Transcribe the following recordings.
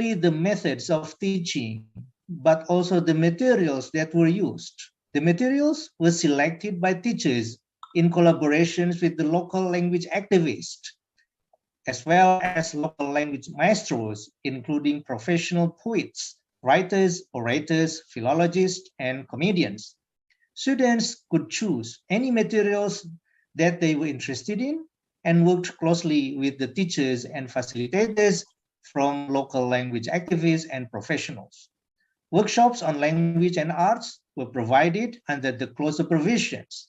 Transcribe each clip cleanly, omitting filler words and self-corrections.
only the methods of teaching, but also the materials that were used. The materials were selected by teachers in collaborations with the local language activists, as well as local language maestros, including professional poets, writers, orators, philologists, and comedians. Students could choose any materials that they were interested in and worked closely with the teachers and facilitators from local language activists and professionals. Workshops on language and arts were provided under the close supervisions.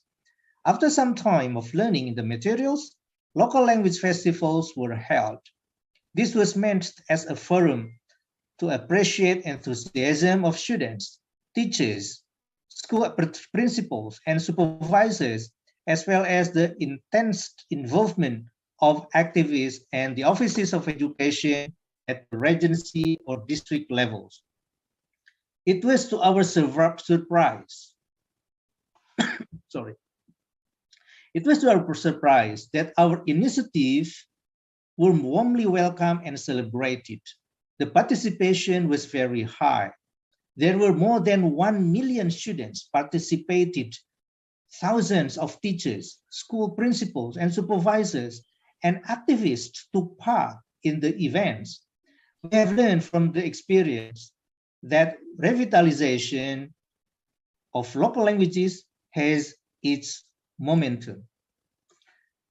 After some time of learning the materials, local language festivals were held. This was meant as a forum to appreciate enthusiasm of students, teachers, school principals, and supervisors, as well as the intense involvement of activists and the offices of education at the regency or district levels. It was to our surprise, sorry. It was to our surprise that our initiative were warmly welcomed and celebrated. The participation was very high. There were more than 1 million students participated, thousands of teachers, school principals and supervisors, and activists took part in the events. We have learned from the experience that revitalization of local languages has its momentum.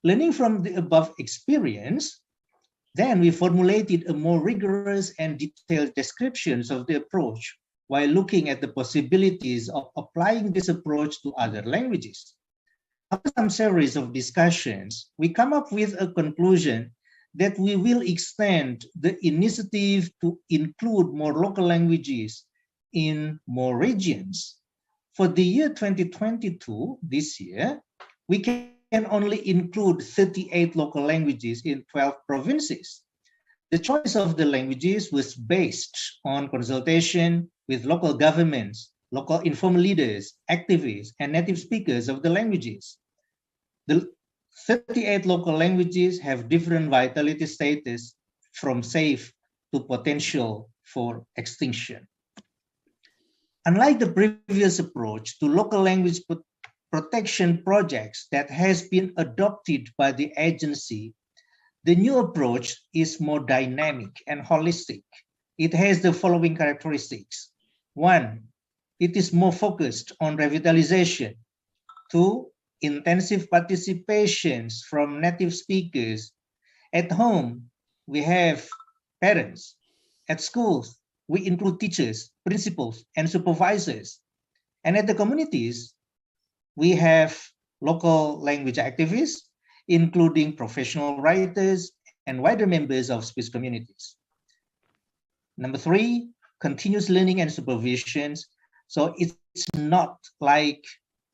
Learning from the above experience, then we formulated a more rigorous and detailed descriptions of the approach while looking at the possibilities of applying this approach to other languages. After some series of discussions, we come up with a conclusion that we will extend the initiative to include more local languages in more regions. For the year 2022, this year, we can only include 38 local languages in 12 provinces. The choice of the languages was based on consultation with local governments, local informal leaders, activists, and native speakers of the languages. The 38 local languages have different vitality status from safe to potential for extinction. Unlike the previous approach to local language protection projects that has been adopted by the agency, the new approach is more dynamic and holistic. It has the following characteristics. 1, it is more focused on revitalization. 2, intensive participations from native speakers. At home, we have parents. At schools, we include teachers, principals, and supervisors. And at the communities, we have local language activists, including professional writers and wider members of speech communities. Number 3, continuous learning and supervisions. So it's not like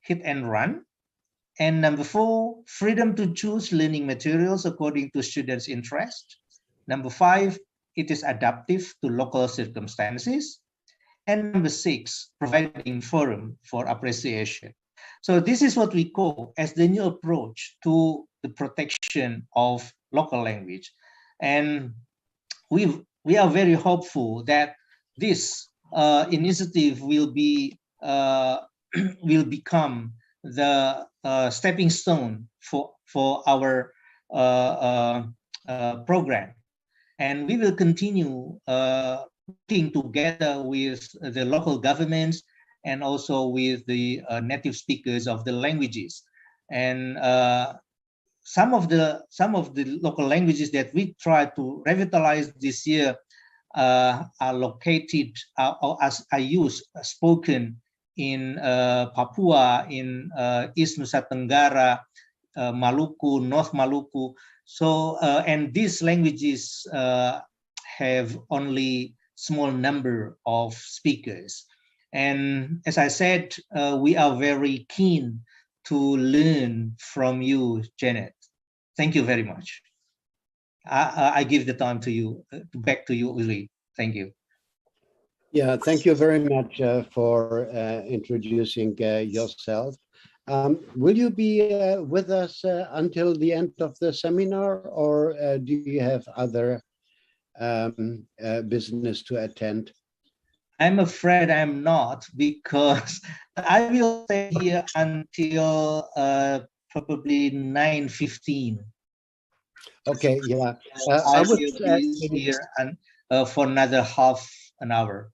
hit and run. And number 4, freedom to choose learning materials according to students' interest. Number 5, it is adaptive to local circumstances. And number 6, providing forum for appreciation. So this is what we call as the new approach to the protection of local language. And we are very hopeful that this initiative will become the stepping stone for our program. And we will continue working together with the local governments and also with the native speakers of the languages. And some of the local languages that we try to revitalize this year are located or are used, spoken in Papua, in East Nusa Tenggara, Maluku, North Maluku. So, and these languages have only small number of speakers. And as I said, we are very keen to learn from you, Janet. Thank you very much. I give the time to you, back to you, Uli. Thank you. Yeah, thank you very much for introducing yourself. Will you be with us until the end of the seminar, or do you have other business to attend? I'm afraid I'm not, because I will stay here until probably 9:15. Okay, yeah. I will be here for another half an hour.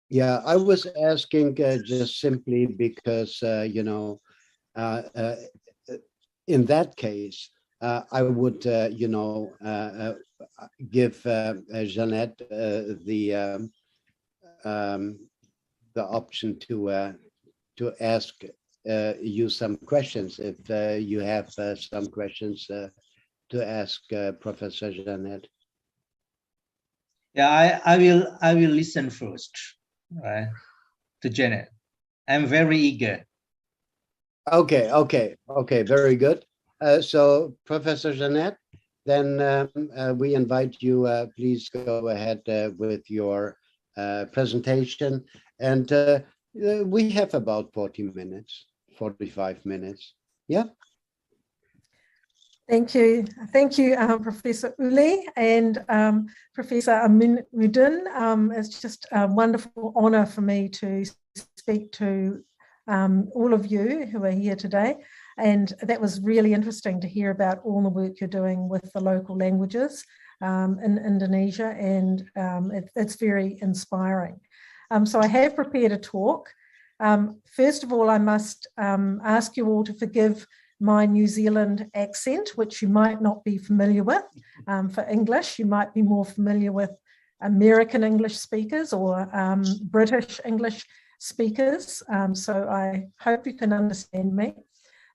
Yeah, I was asking just simply because, uh, uh, in that case, I would, give Jeanette the option to ask you some questions if you have some questions to ask Professor Jeanette. Yeah, I will listen first, right, to Janet. I'm very eager. Okay, very good. So Professor Jeanette, then we invite you, please go ahead with your presentation. And we have about 40 minutes, 45 minutes. Yeah. Thank you, Professor Uli and Professor Mudin. It's just a wonderful honour for me to speak to all of you who are here today. And that was really interesting to hear about all the work you're doing with the local languages in Indonesia, and it's very inspiring. So I have prepared a talk. First of all, I must ask you all to forgive my New Zealand accent, which you might not be familiar with. For English, you might be more familiar with American English speakers or British English speakers. So I hope you can understand me.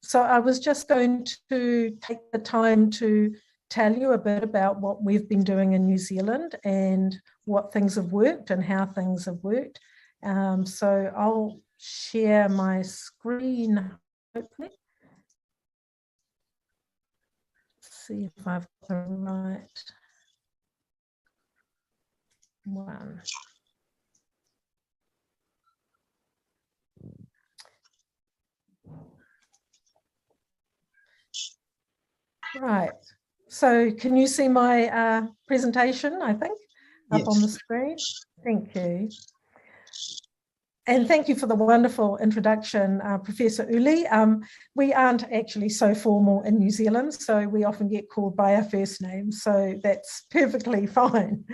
So I was just going to take the time to tell you a bit about what we've been doing in New Zealand and what things have worked and how things have worked. So I'll share my screen, hopefully. See if I've got the right one. Right. So can you see my presentation, I think, up on the screen? Thank you. And thank you for the wonderful introduction, Professor Uli. We aren't actually so formal in New Zealand, so we often get called by our first name, so that's perfectly fine.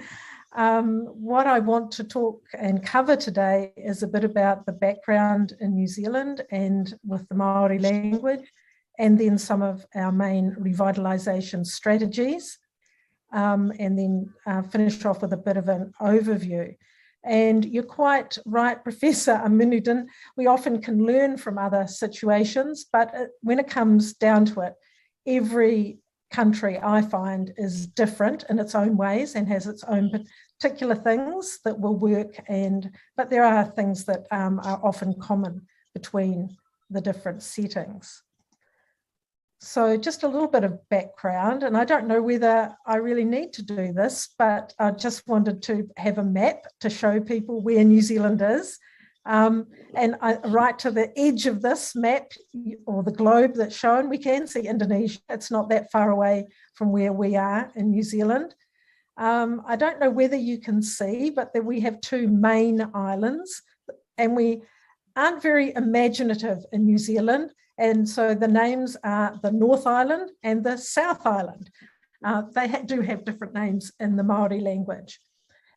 What I want to talk and cover today is a bit about the background in New Zealand and with the Maori language, and then some of our main revitalisation strategies, and then finish off with a bit of an overview. And you're quite right, Professor Aminuddin, we often can learn from other situations, but when it comes down to it, every country, I find, is different in its own ways and has its own particular things that will work, but there are things that are often common between the different settings. So just a little bit of background, and I don't know whether I really need to do this, but I just wanted to have a map to show people where New Zealand is. And right to the edge of this map, or the globe that's shown, we can see Indonesia. It's not that far away from where we are in New Zealand. I don't know whether you can see, but that we have two main islands, and we aren't very imaginative in New Zealand. And so the names are the North Island and the South Island. They do have different names in the Maori language.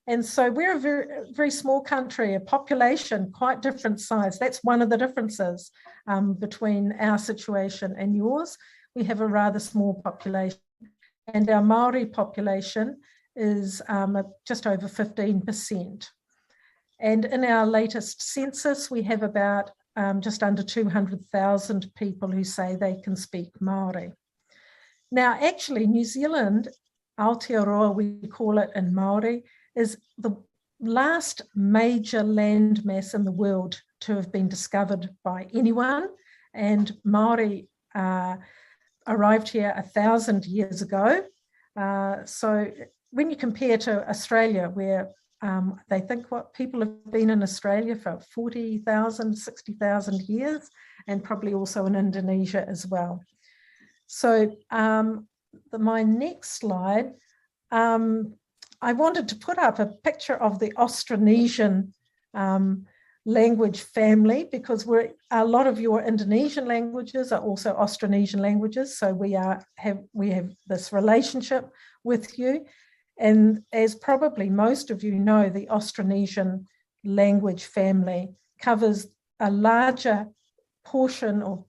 And so we're a very, very small country, a population, quite different size. That's one of the differences between our situation and yours. We have a rather small population, and our Maori population is just over 15%. And in our latest census, we have about just under 200,000 people who say they can speak Maori. Now, actually, New Zealand, Aotearoa, we call it in Maori, is the last major landmass in the world to have been discovered by anyone. And Maori arrived here 1,000 years ago. So when you compare to Australia, where they think what people have been in Australia for 40,000, 60,000 years, and probably also in Indonesia as well. So my next slide I wanted to put up a picture of the Austronesian language family, because a lot of your Indonesian languages are also Austronesian languages. So we have this relationship with you. And as probably most of you know, the Austronesian language family covers a larger portion or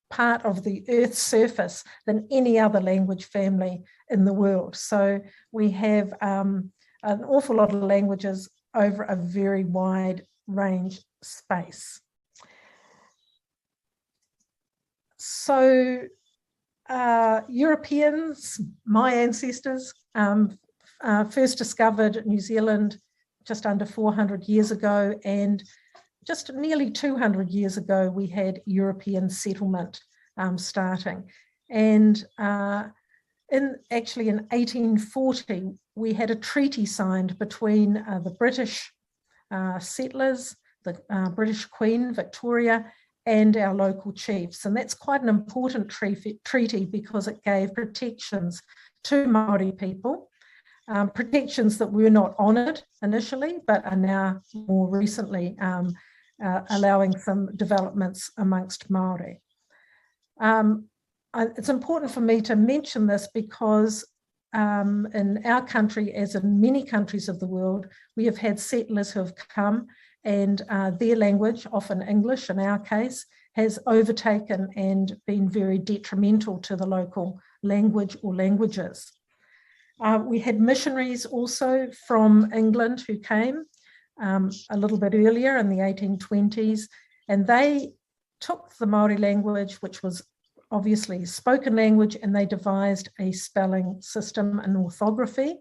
part of the Earth's surface than any other language family in the world. So we have an awful lot of languages over a very wide range space. So Europeans, my ancestors, first discovered New Zealand just under 400 years ago, and just nearly 200 years ago we had European settlement starting. And actually in 1840 we had a treaty signed between the British settlers, the British Queen Victoria, and our local chiefs. And that's quite an important treaty because it gave protections to Maori people, protections that were not honoured initially, but are now more recently allowing some developments amongst Maori. It's important for me to mention this because in our country, as in many countries of the world, we have had settlers who have come, and their language, often English in our case, has overtaken and been very detrimental to the local language or languages. We had missionaries also from England who came a little bit earlier in the 1820s, and they took the Maori language, which was obviously spoken language, and they devised a spelling system and orthography.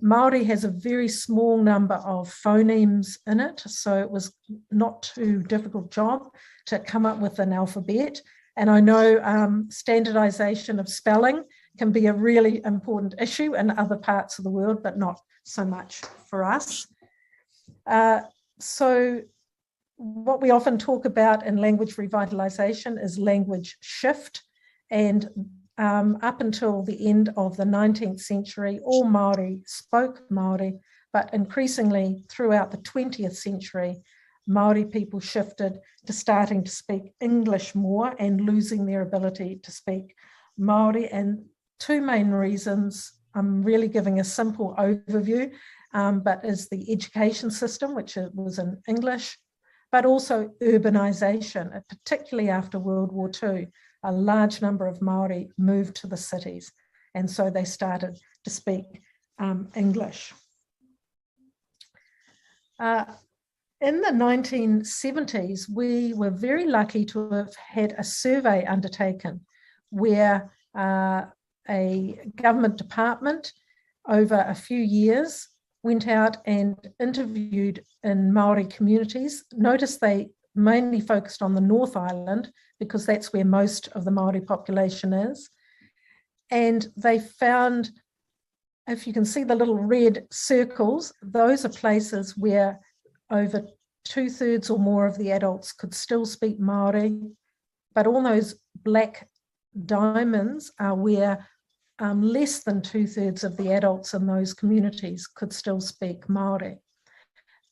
Maori has a very small number of phonemes in it, so it was not too difficult job to come up with an alphabet. And I know standardization of spelling can be a really important issue in other parts of the world, but not so much for us. So what we often talk about in language revitalization is language shift. And up until the end of the 19th century, all Maori spoke Maori, but increasingly throughout the 20th century, Maori people shifted to starting to speak English more and losing their ability to speak Maori. And two main reasons, I'm really giving a simple overview, but is the education system, which was in English, but also urbanization, particularly after World War II. A large number of Maori moved to the cities, and so they started to speak English. In the 1970s, we were very lucky to have had a survey undertaken where a government department over a few years went out and interviewed in Maori communities. Notice they mainly focused on the North Island because that's where most of the Maori population is. And they found, if you can see the little red circles, those are places where over 2/3 or more of the adults could still speak Maori, but all those black diamonds are where less than 2/3 of the adults in those communities could still speak Maori.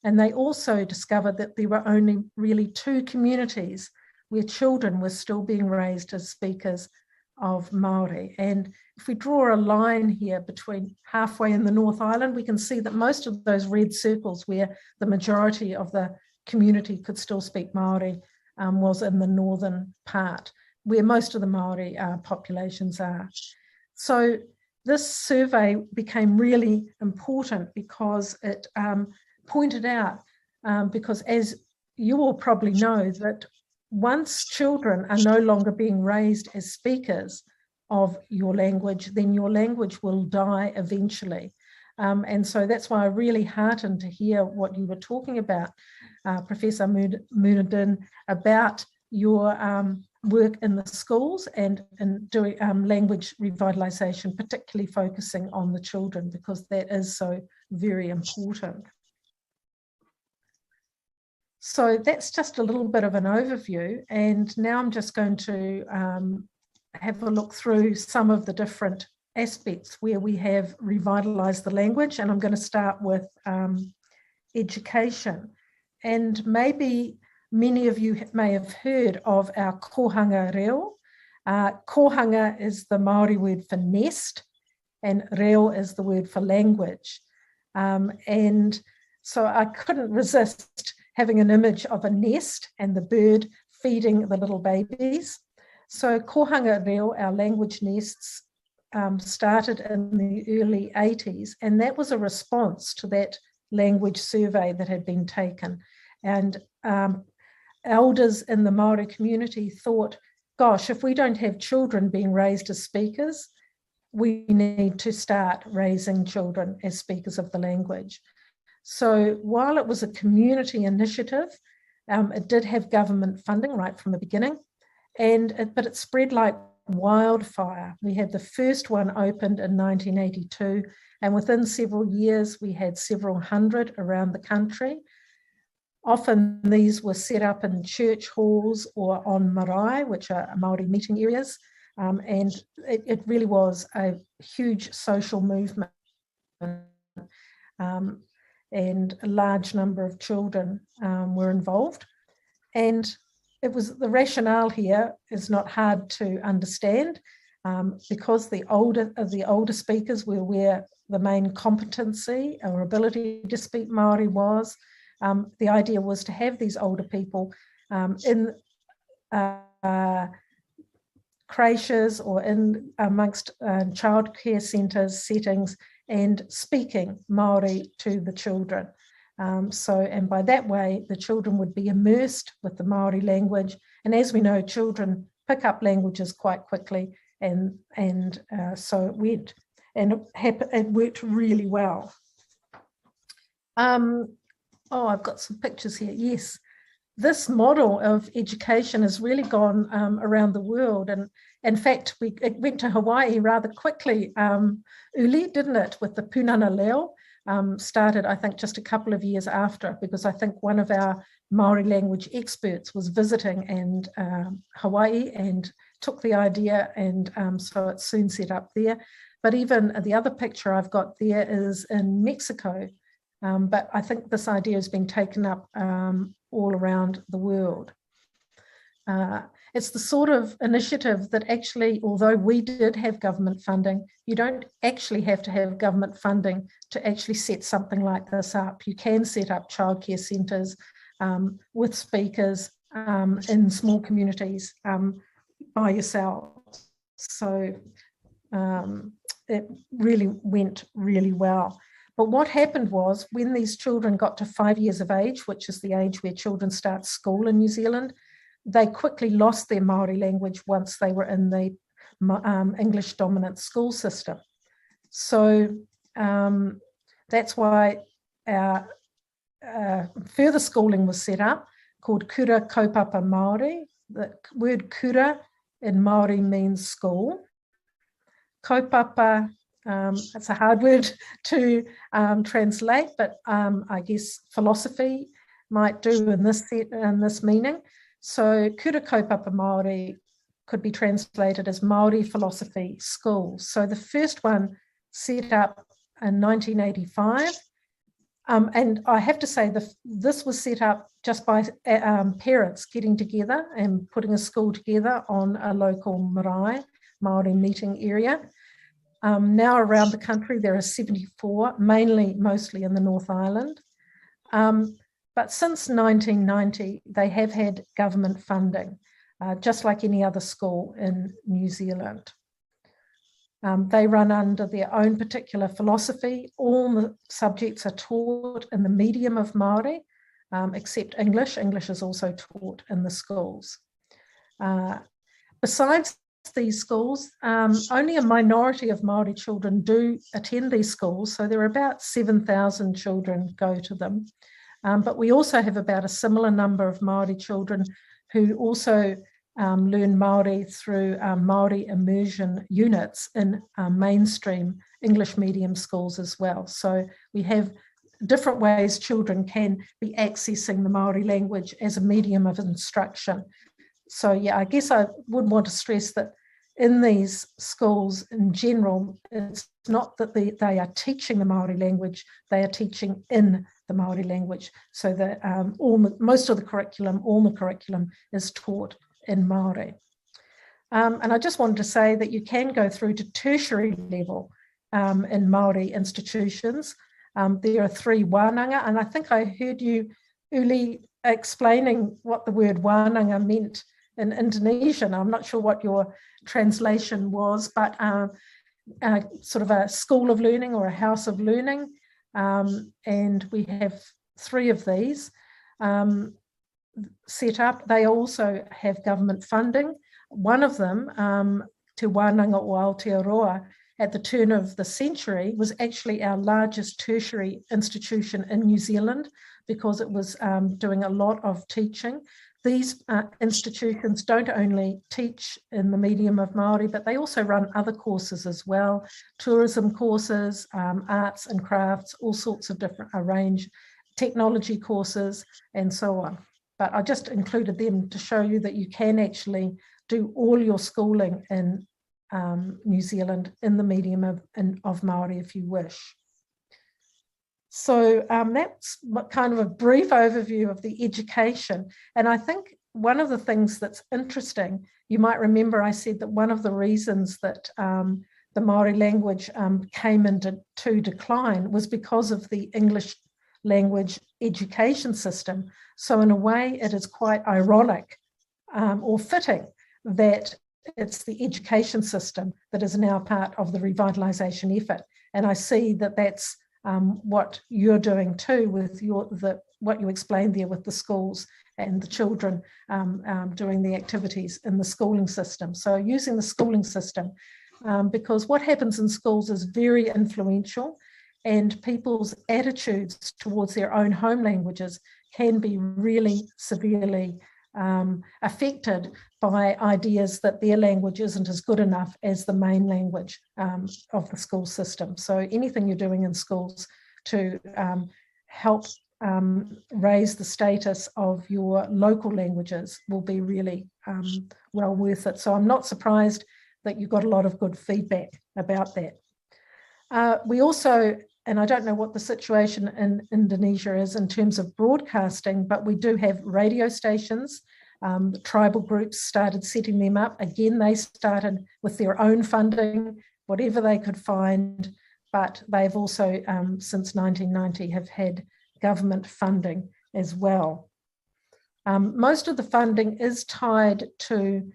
And they also discovered that there were only really 2 communities where children were still being raised as speakers of Maori. And if we draw a line here between halfway in the North Island, we can see that most of those red circles where the majority of the community could still speak Maori was in the northern part, where most of the Maori populations are. So this survey became really important because it pointed out, because as you all probably know, that once children are no longer being raised as speakers of your language, then your language will die eventually. And so that's why I'm really heartened to hear what you were talking about, Professor Munadin, about your work in the schools and doing language revitalization, particularly focusing on the children, because that is so very important. So that's just a little bit of an overview, and now I'm just going to have a look through some of the different aspects where we have revitalised the language, and I'm going to start with education. And maybe many of you may have heard of our kohanga reo. Kohanga is the Maori word for nest, and reo is the word for language. And so I couldn't resist having an image of a nest and the bird feeding the little babies. So kohanga reo, our language nests, started in the early 80s, and that was a response to that language survey that had been taken. And elders in the Maori community thought, gosh, if we don't have children being raised as speakers, we need to start raising children as speakers of the language. So while it was a community initiative, it did have government funding right from the beginning, but it spread like wildfire. We had the first one opened in 1982, and within several years, we had several hundred around the country. Often these were set up in church halls or on marae, which are Maori meeting areas, and it really was a huge social movement, and a large number of children were involved. And it was, the rationale here is not hard to understand, because the older speakers were where the main competency or ability to speak Maori was. The idea was to have these older people in creches or in amongst childcare centres settings and speaking Maori to the children. And by that way, the children would be immersed with the Maori language. And as we know, children pick up languages quite quickly, and so it went. And it worked really well. I've got some pictures here. Yes, this model of education has really gone around the world. And in fact, it went to Hawaii rather quickly, Uli, didn't it, with the Punana Leo. Started, I think, just a couple of years after, because I think one of our Maori language experts was visiting Hawaii and took the idea, and so it's soon set up there. But even the other picture I've got there is in Mexico, but I think this idea has been taken up all around the world. It's the sort of initiative that actually, although we did have government funding, you don't actually have to have government funding to actually set something like this up. You can set up childcare centres with speakers in small communities by yourselves. So it really went really well. But what happened was, when these children got to 5 years of age, which is the age where children start school in New Zealand, they quickly lost their Maori language once they were in the English dominant school system. So that's why our further schooling was set up, called Kura Kaupapa Māori. The word kura in Māori means school. Kaupapa, it's a hard word to translate, but I guess philosophy might do in this meaning. So Kura Kaupapa Māori could be translated as Māori Philosophy School. So the first one set up in 1985. And I have to say, this was set up just by parents getting together and putting a school together on a local marae, Māori meeting area. Now around the country, there are 74, mostly in the North Island. But since 1990, they have had government funding, just like any other school in New Zealand. They run under their own particular philosophy. All the subjects are taught in the medium of Māori, except English. English is also taught in the schools. Besides these schools, only a minority of Māori children do attend these schools. So there are about 7,000 children go to them. But we also have about a similar number of Māori children who also learn Māori through Māori immersion units in mainstream English medium schools as well. So we have different ways children can be accessing the Māori language as a medium of instruction. So yeah, I guess I would want to stress that in these schools in general, it's not that they are teaching the Maori language, they are teaching in the Maori language. So that most of the curriculum, all the curriculum is taught in Maori. And I just wanted to say that you can go through to tertiary level in Maori institutions. There are 3 wānanga, and I think I heard you, Uli, explaining what the word wānanga meant in Indonesian. I'm not sure what your translation was, but sort of a school of learning or a house of learning. And we have 3 of these set up. They also have government funding. One of them, Te Wānanga o Aotearoa, at the turn of the century, was actually our largest tertiary institution in New Zealand because it was doing a lot of teaching. These institutions don't only teach in the medium of Māori, but they also run other courses as well, tourism courses, arts and crafts, all sorts of different range, technology courses, and so on. But I just included them to show you that you can actually do all your schooling in New Zealand in the medium of Māori if you wish. So that's kind of a brief overview of the education. And I think one of the things that's interesting, you might remember I said that one of the reasons that the Maori language came into decline was because of the English language education system. So in a way, it is quite ironic or fitting that it's the education system that is now part of the revitalisation effort. And I see that that's what you're doing too with what you explained there with the schools and the children doing the activities in the schooling system. So using the schooling system, because what happens in schools is very influential, and people's attitudes towards their own home languages can be really severely affected by ideas that their language isn't as good enough as the main language of the school system. So anything you're doing in schools to help raise the status of your local languages will be really well worth it. So I'm not surprised that you got a lot of good feedback about that. We also, and I don't know what the situation in Indonesia is in terms of broadcasting, but we do have radio stations. The tribal groups started setting them up. Again, they started with their own funding, whatever they could find, but they've also, since 1990, have had government funding as well. Most of the funding is tied to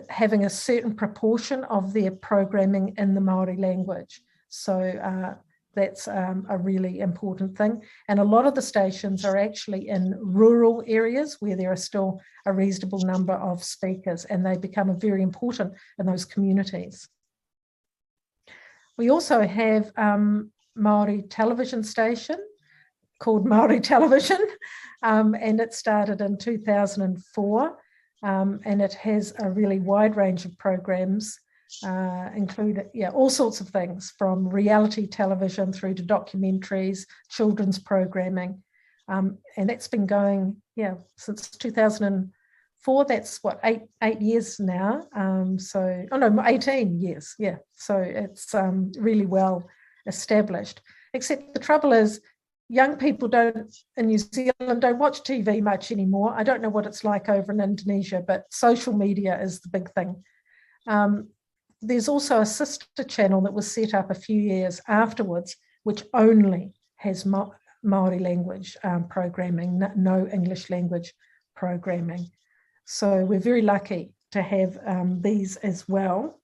having a certain proportion of their programming in the Maori language. So that's a really important thing. And a lot of the stations are actually in rural areas where there are still a reasonable number of speakers, and they become very important in those communities. We also have Maori television station called Maori Television, and it started in 2004, and it has a really wide range of programs, include all sorts of things from reality television through to documentaries, children's programming, and that's been going since 2004. That's what, eight years now. 18 years. So it's really well established. Except the trouble is, young people in New Zealand don't watch TV much anymore. I don't know what it's like over in Indonesia, but social media is the big thing. There's also a sister channel that was set up a few years afterwards, which only has Maori language programming, no English language programming. So we're very lucky to have these as well.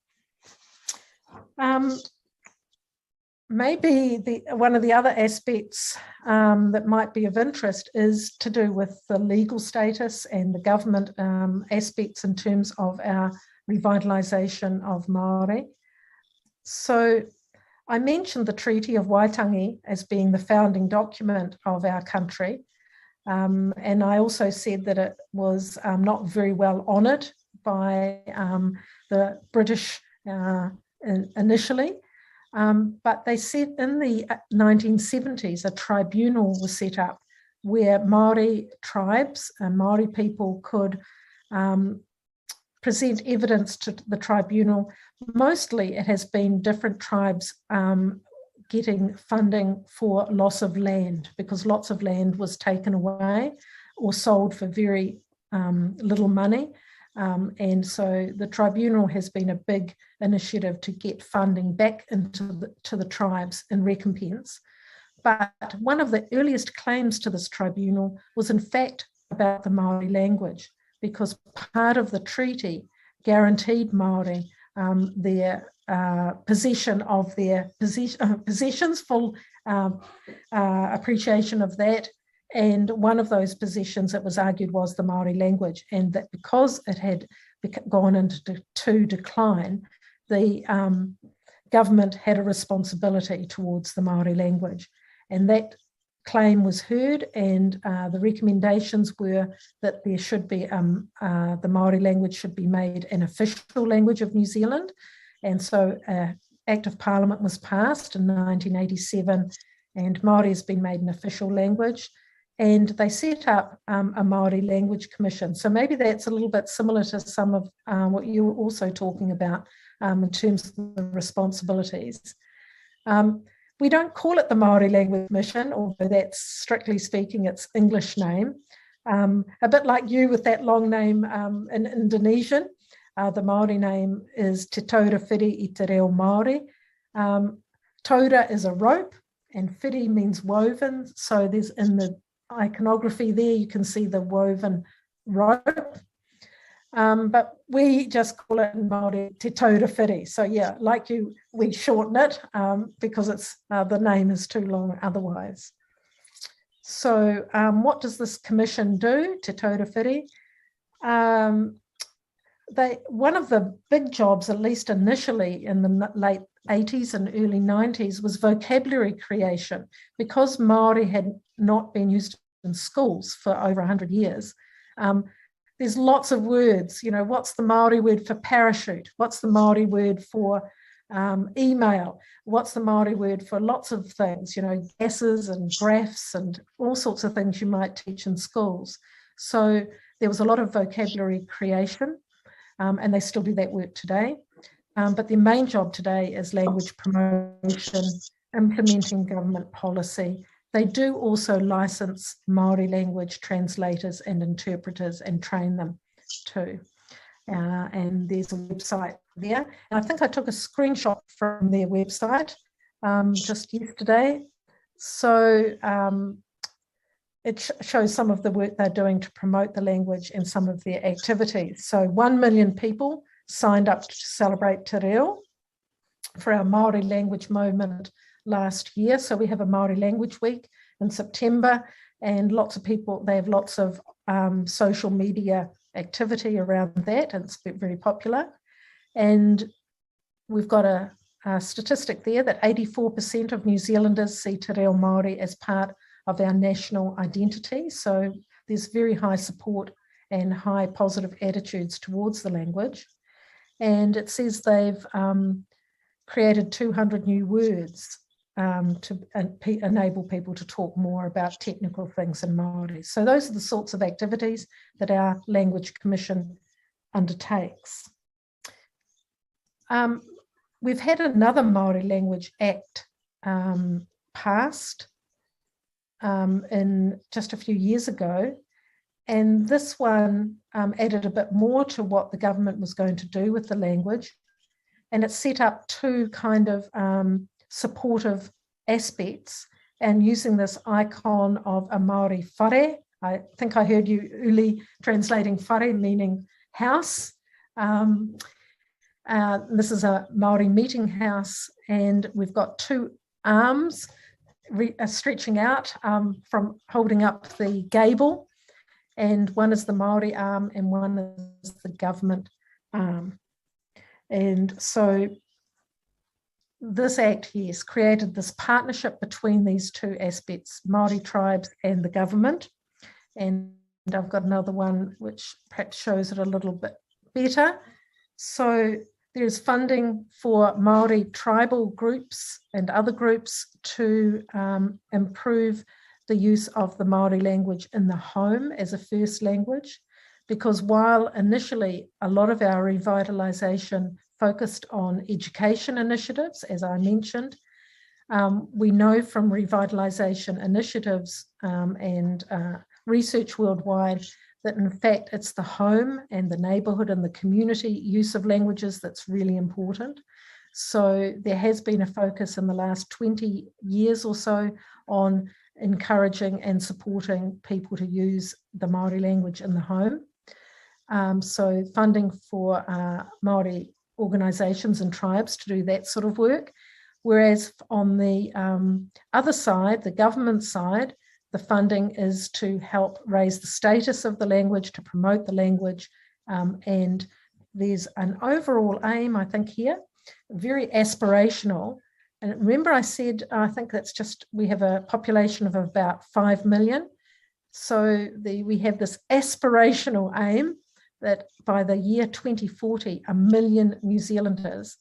Maybe one of the other aspects that might be of interest is to do with the legal status and the government aspects in terms of our revitalisation of Māori. So I mentioned the Treaty of Waitangi as being the founding document of our country. And I also said that it was not very well honoured by the British initially. But they said in the 1970s, a tribunal was set up where Māori tribes and Māori people could present evidence to the tribunal. Mostly it has been different tribes getting funding for loss of land, because lots of land was taken away or sold for very little money. And so the tribunal has been a big initiative to get funding back into the tribes in recompense. But one of the earliest claims to this tribunal was in fact about the Maori language, because part of the treaty guaranteed Maori their possession of their possessions, full appreciation of that. And one of those possessions, it was argued, was the Maori language, and that because it had gone into decline, the government had a responsibility towards the Maori language. And that claim was heard, and the recommendations were that there should be, the Maori language should be made an official language of New Zealand. And so an Act of Parliament was passed in 1987, and Maori has been made an official language. And they set up a Maori Language Commission. So maybe that's a little bit similar to some of what you were also talking about in terms of the responsibilities. We don't call it the Maori Language Commission, although that's strictly speaking its English name. A bit like you with that long name in Indonesian, the Maori name is Te Taura Whiri I Te Reo Māori. Taura is a rope, and whiri means woven. So there's in the iconography there, you can see the woven rope. But we just call it in Māori Te Taura Whiri. So yeah, like you, we shorten it because it's the name is too long otherwise. So what does this commission do, Te Taura Whiri? One of the big jobs, at least initially in the late 80s and early 90s, was vocabulary creation. Because Māori had not been used in schools for over 100 years, there's lots of words. You know, what's the Māori word for parachute? What's the Māori word for email? What's the Māori word for lots of things? You know, gases and graphs and all sorts of things you might teach in schools. So there was a lot of vocabulary creation, and they still do that work today. But their main job today is language promotion, implementing government policy. They do also license Māori language translators and interpreters and train them too. And there's a website there. And I think I took a screenshot from their website just yesterday. So it shows some of the work they're doing to promote the language and some of their activities. So 1 million people signed up to celebrate Te Reo for our Māori language moment last year. So we have a Māori Language Week in September, and lots of people, they have lots of social media activity around that, and it's very popular. And we've got a statistic there that 84% of New Zealanders see Te Reo Māori as part of our national identity. So there's very high support and high positive attitudes towards the language. And it says they've created 200 new words to enable people to talk more about technical things in Māori. So those are the sorts of activities that our Language Commission undertakes. We've had another Māori Language Act passed in just a few years ago, and this one added a bit more to what the government was going to do with the language, and it set up two kind of supportive aspects, and using this icon of a Māori whare. I think I heard you, Uli, translating whare meaning house. This is a Māori meeting house, and we've got two arms stretching out from holding up the gable, and one is the Māori arm and one is the government arm. And so this act, yes, created this partnership between these two aspects, Māori tribes and the government. And I've got another one which perhaps shows it a little bit better. So there's funding for Māori tribal groups and other groups to improve the use of the Māori language in the home as a first language. because while initially a lot of our revitalisation focused on education initiatives, as I mentioned, we know from revitalisation initiatives and research worldwide that in fact it's the home and the neighbourhood and the community use of languages that's really important. So there has been a focus in the last 20 years or so on encouraging and supporting people to use the Maori language in the home. So funding for Maori organisations and tribes to do that sort of work. Whereas on the other side, the government side, the funding is to help raise the status of the language, to promote the language. And there's an overall aim, I think here, very aspirational. And remember I said, I think that's just, we have a population of about 5 million. So we have this aspirational aim that by the year 2040, 1 million New Zealanders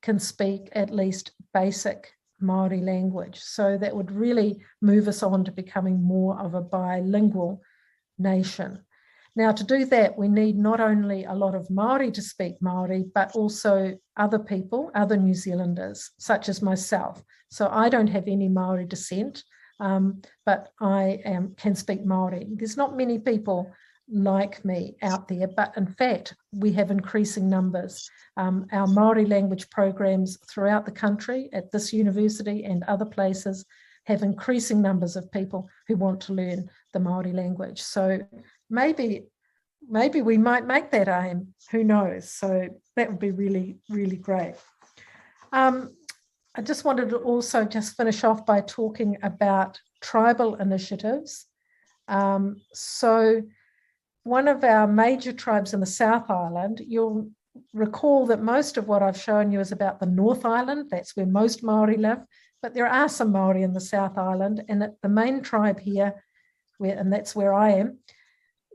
can speak at least basic Maori language. So that would really move us on to becoming more of a bilingual nation. Now, to do that, we need not only a lot of Maori to speak Maori, but also other people, other New Zealanders, such as myself. So I don't have any Maori descent, but I can speak Maori. There's not many people like me out there, but in fact, we have increasing numbers. Our Maori language programs throughout the country at this university and other places have increasing numbers of people who want to learn the Maori language. So maybe we might make that aim, who knows? So that would be really, really great. I just wanted to also just finish off by talking about tribal initiatives. So one of our major tribes in the South Island, you'll recall that most of what I've shown you is about the North Island. That's where most Maori live, but there are some Maori in the South Island, and the main tribe here, and that's where I am,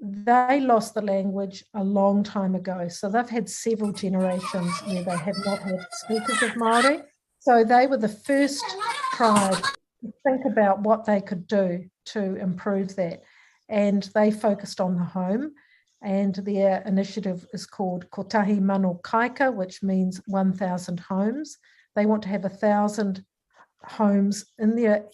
they lost the language a long time ago. So they've had several generations where they have not had speakers of Maori. So they were the first tribe to think about what they could do to improve that. And they focused on the home, and their initiative is called Kotahi Mano Kaika, which means 1,000 homes. They want to have 1,000 homes in their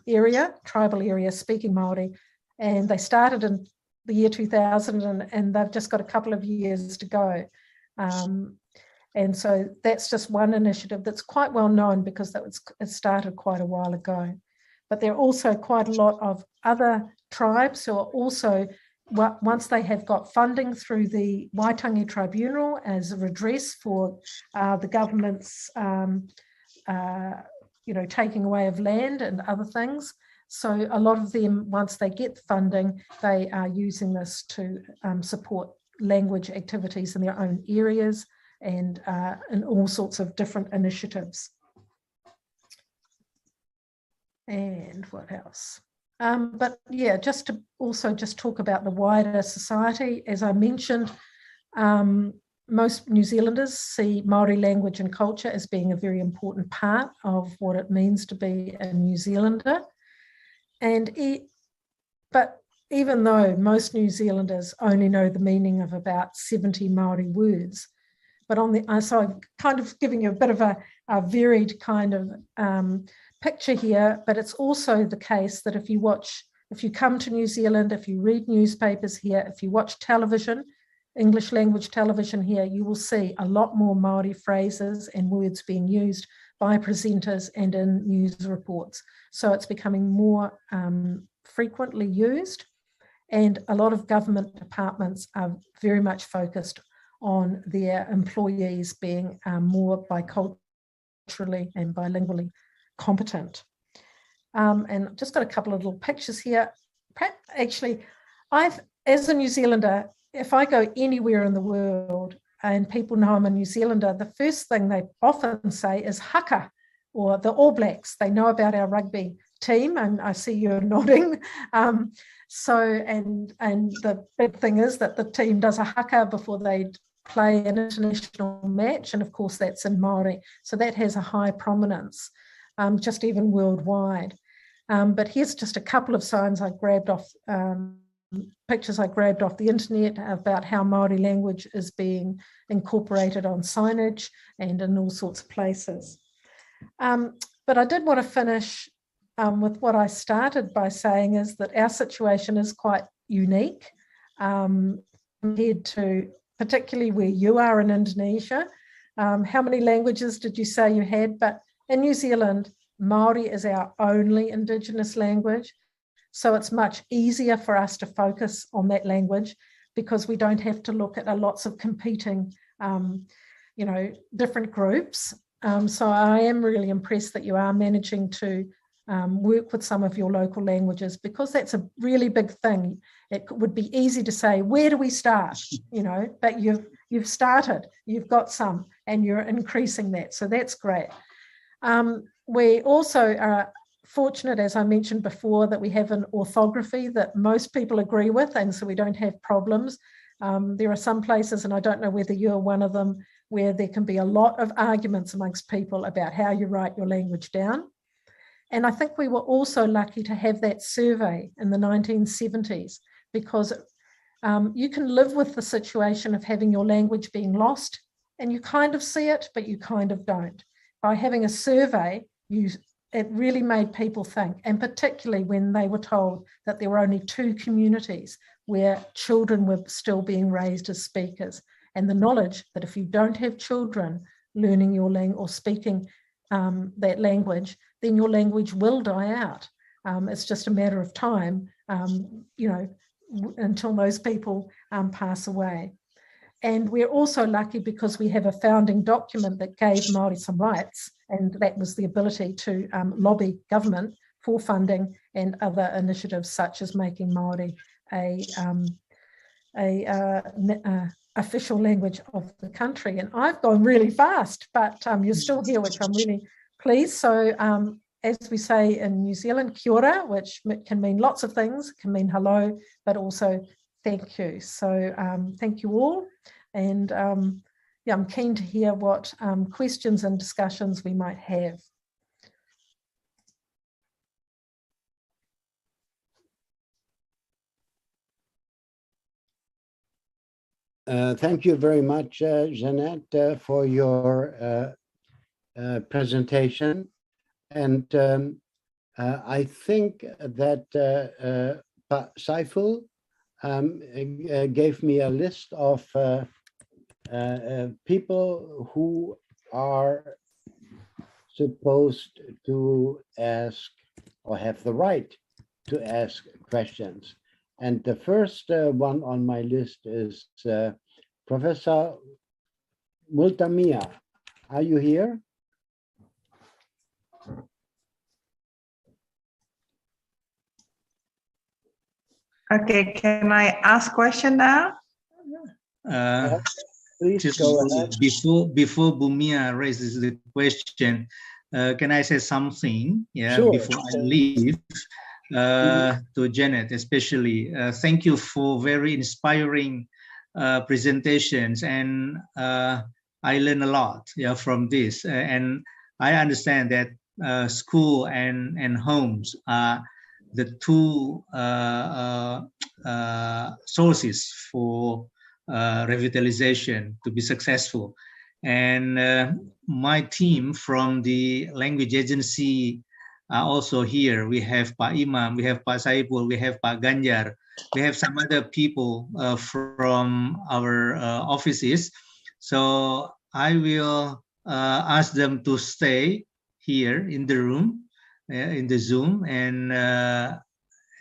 area, tribal area, speaking Maori. And they started in the year 2000, and they've just got a couple of years to go. And so that's just one initiative that's quite well known because it started quite a while ago. But there are also quite a lot of other tribes who are also, once they have got funding through the Waitangi Tribunal as a redress for the government's taking away of land and other things. So a lot of them, once they get funding, they are using this to support language activities in their own areas and in all sorts of different initiatives. And what else? But yeah, just to also just talk about the wider society. As I mentioned, most New Zealanders see Maori language and culture as being a very important part of what it means to be a New Zealander. But even though most New Zealanders only know the meaning of about 70 Maori words, but so I'm kind of giving you a bit of a varied kind of picture here, but it's also the case that if you come to New Zealand, if you read newspapers here, if you watch television, English language television here, you will see a lot more Maori phrases and words being used by presenters and in news reports. So it's becoming more frequently used, and a lot of government departments are very much focused on their employees being more biculturally and bilingually competent. And I've just got a couple of little pictures here. Actually, as a New Zealander, if I go anywhere in the world and people know I'm a New Zealander, the first thing they often say is haka, or the All Blacks. They know about our rugby team, and I see you're nodding. And the big thing is that the team does a haka before they play an international match, and of course that's in Maori. So that has a high prominence, just even worldwide. But here's just a couple of signs I grabbed off pictures I grabbed off the internet about how Maori language is being incorporated on signage and in all sorts of places. But I did want to finish with what I started by saying is that our situation is quite unique compared to particularly where you are in Indonesia. How many languages did you say you had? But in New Zealand, Maori is our only Indigenous language. So it's much easier for us to focus on that language because we don't have to look at lots of competing, different groups. So I am really impressed that you are managing to work with some of your local languages because that's a really big thing. It would be easy to say, where do we start? But you've started, you've got some, and you're increasing that. So that's great. We also are fortunate, as I mentioned before, that we have an orthography that most people agree with, and so we don't have problems. There are some places, and I don't know whether you're one of them, where there can be a lot of arguments amongst people about how you write your language down. And I think we were also lucky to have that survey in the 1970s because you can live with the situation of having your language being lost, and you kind of see it, but you kind of don't. By having a survey, it really made people think, and particularly when they were told that there were only 2 communities where children were still being raised as speakers, and the knowledge that if you don't have children learning your language or speaking that language, then your language will die out. It's just a matter of time, until those people pass away. And we're also lucky because we have a founding document that gave Māori some rights, and that was the ability to lobby government for funding and other initiatives such as making Māori a official language of the country. And I've gone really fast, but you're still here, which I'm really pleased. So as we say in New Zealand, kia ora, which can mean lots of things, can mean hello, but also thank you. So thank you all. And I'm keen to hear what questions and discussions we might have. Thank you very much, Jeanette, for your presentation. And I think that Saiful gave me a list of people who are supposed to ask or have the right to ask questions. And the first one on my list is Professor Multamia. Are you here? Okay, can I ask question now? Please just go ahead. Before Bumia raises the question, can I say something? Yeah, Sure. Before I leave to Janet, especially. Thank you for very inspiring presentations, and I learned a lot, from this. And I understand that school and homes are the 2 sources for revitalization to be successful. And my team from the language agency are also here. We have Pak Imam, we have Pak Saipul, we have Pak Ganjar, we have some other people from our offices. So I will ask them to stay here in the room, in the Zoom, and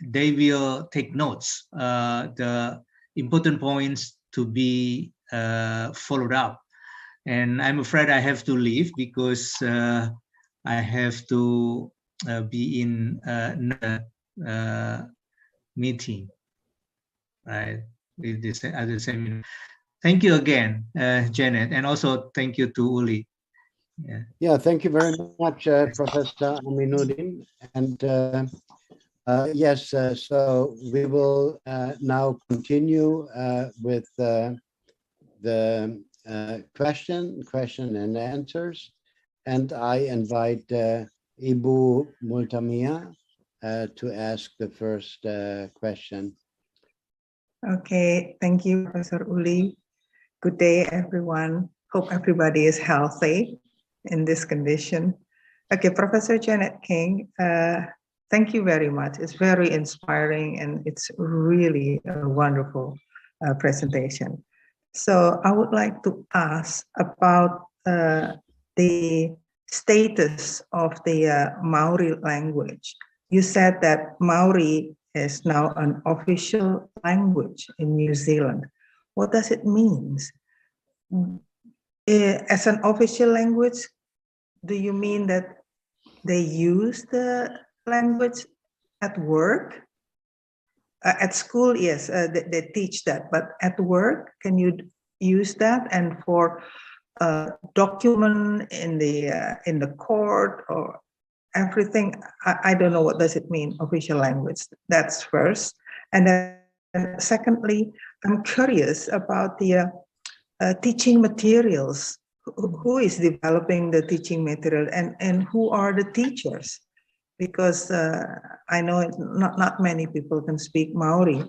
they will take notes, the important points to be followed up. And I'm afraid I have to leave because I have to be in another meeting, right, with this other seminar. Thank you again, Janet, and also thank you to Uli. Yeah, thank you very much, Professor Aminuddin. And yes, so we will now continue with the question and answers. And I invite Ibu Multamia to ask the first question. Okay, thank you, Professor Uli. Good day, everyone. Hope everybody is healthy in this condition. Okay, Professor Janet King, thank you very much. It's very inspiring and it's really a wonderful presentation. So I would like to ask about the status of the Maori language. You said that Maori is now an official language in New Zealand. What does it mean? As an official language, do you mean that they use the language at work? At school, yes, they teach that, but at work, can you use that? And for document in the court or everything, I don't know what does it mean, official language. That's first. And then secondly, I'm curious about the teaching materials. Who is developing the teaching material and who are the teachers? Because I know not many people can speak Maori.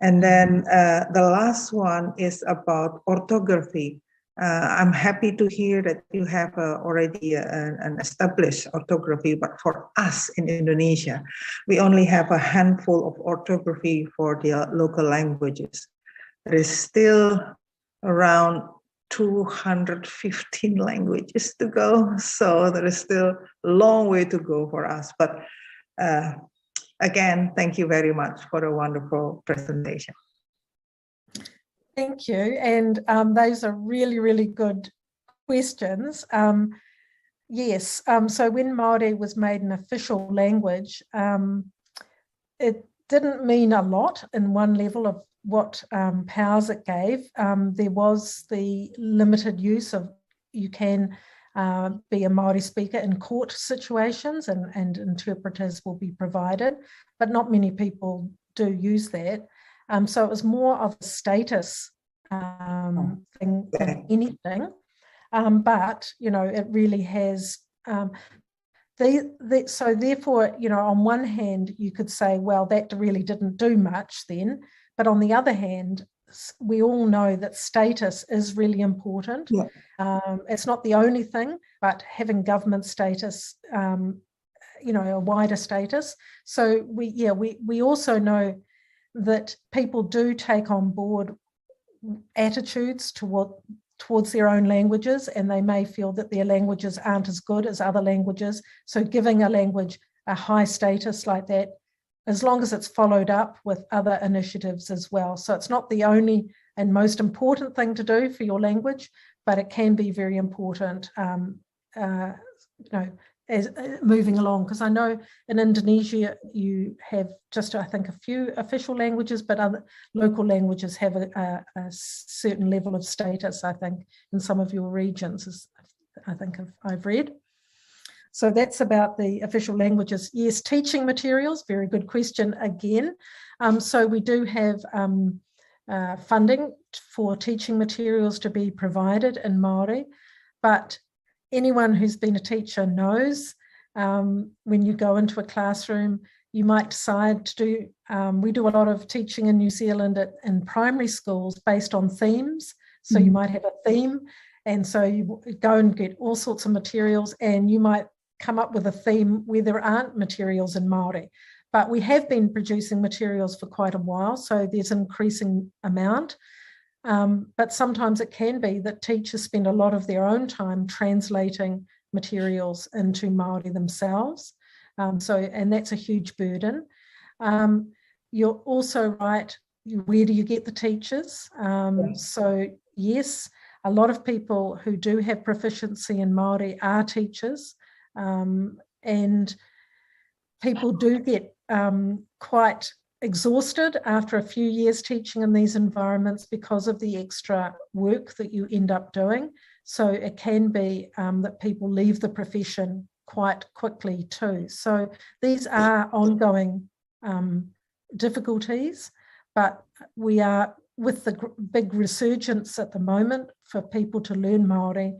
And then the last one is about orthography. I'm happy to hear that you have already an established orthography, but for us in Indonesia, we only have a handful of orthography for the local languages. There is still around 215 languages to go. So there is still a long way to go for us. But again, thank you very much for a wonderful presentation. Thank you. And those are really, really good questions. Yes, so when Maori was made an official language, it didn't mean a lot in one level of what powers it gave. There was the limited use of, you can be a Maori speaker in court situations and interpreters will be provided, but not many people do use that. So it was more of a status thing than anything. But, you know, it really has, so therefore, you know, on one hand, you could say, well, that really didn't do much then. But on the other hand, we all know that status is really important. Yeah. It's not the only thing, but having government status, you know, a wider status. So we also know that people do take on board attitudes towards their own languages, and they may feel that their languages aren't as good as other languages. So giving a language a high status like that, as long as it's followed up with other initiatives as well. So it's not the only and most important thing to do for your language, but it can be very important, you know, as moving along. Because I know in Indonesia you have just, I think, a few official languages, but other local languages have a certain level of status, I think, in some of your regions, as I think I've read. So that's about the official languages. Yes, teaching materials, very good question again. So we do have funding for teaching materials to be provided in Maori, but anyone who's been a teacher knows when you go into a classroom, you might decide to do, we do a lot of teaching in New Zealand in primary schools based on themes. So you might have a theme, and so you go and get all sorts of materials, and you might come up with a theme where there aren't materials in Maori. But we have been producing materials for quite a while, so there's an increasing amount. But sometimes it can be that teachers spend a lot of their own time translating materials into Maori themselves. And that's a huge burden. You're also right, where do you get the teachers? So yes, a lot of people who do have proficiency in Maori are teachers. And people do get quite exhausted after a few years teaching in these environments because of the extra work that you end up doing. So it can be that people leave the profession quite quickly too. So these are ongoing difficulties, but we are, with the big resurgence at the moment for people to learn Maori,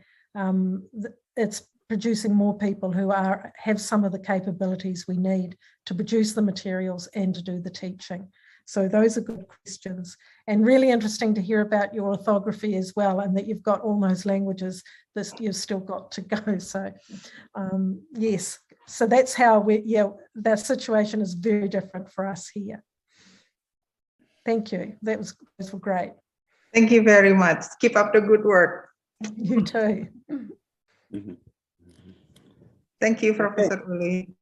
it's producing more people who have some of the capabilities we need to produce the materials and to do the teaching. So those are good questions, and really interesting to hear about your orthography as well, and that you've got all those languages that you've still got to go. So yes, so that's how that situation is very different for us here. Thank you. Those were great. Thank you very much. Keep up the good work. You too. Thank you, Professor Uli.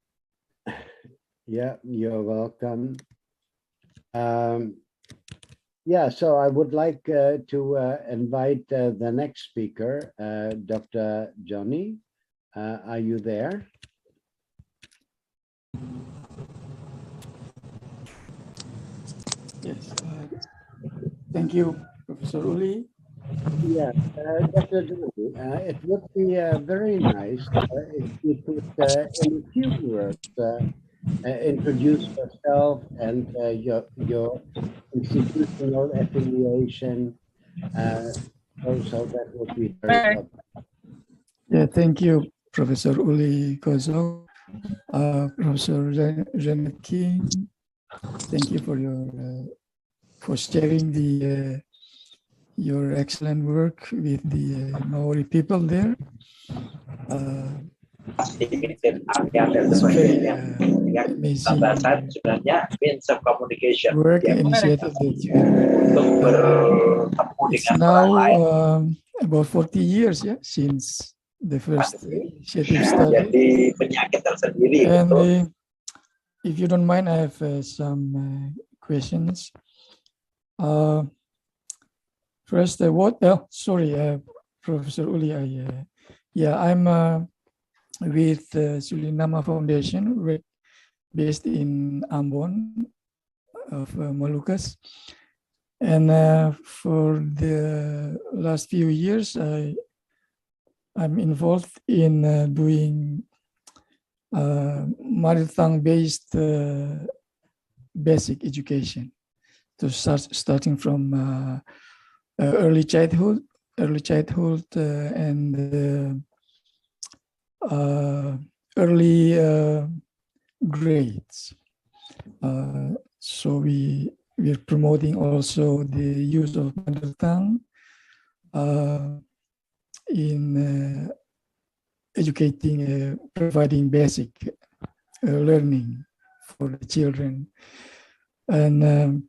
Yeah, you're welcome. Yeah, so I would like to invite the next speaker, Dr. Johnny. Are you there? Yes. Thank you, Professor Uli. Yeah, Dr. Johnny, it would be very nice if you could, in a few words, introduce yourself and your institutional affiliation. Also, that would be very helpful. Yeah, thank you, Professor Uli Kozok, Professor Janet King. Thank you for sharing your excellent work with the Maori people there. It's very amazing work initiative that you have. It's now about 40 years, yeah, since the first initiative started. And if you don't mind, I have some questions. First, Professor Uli, I'm with Sulinama Foundation, based in Ambon of Molucas. And for the last few years, I'm involved in doing mother tongue-based basic education, to starting from early childhood and early grades. So we're promoting also the use of mother tongue in educating, providing basic learning for the children. And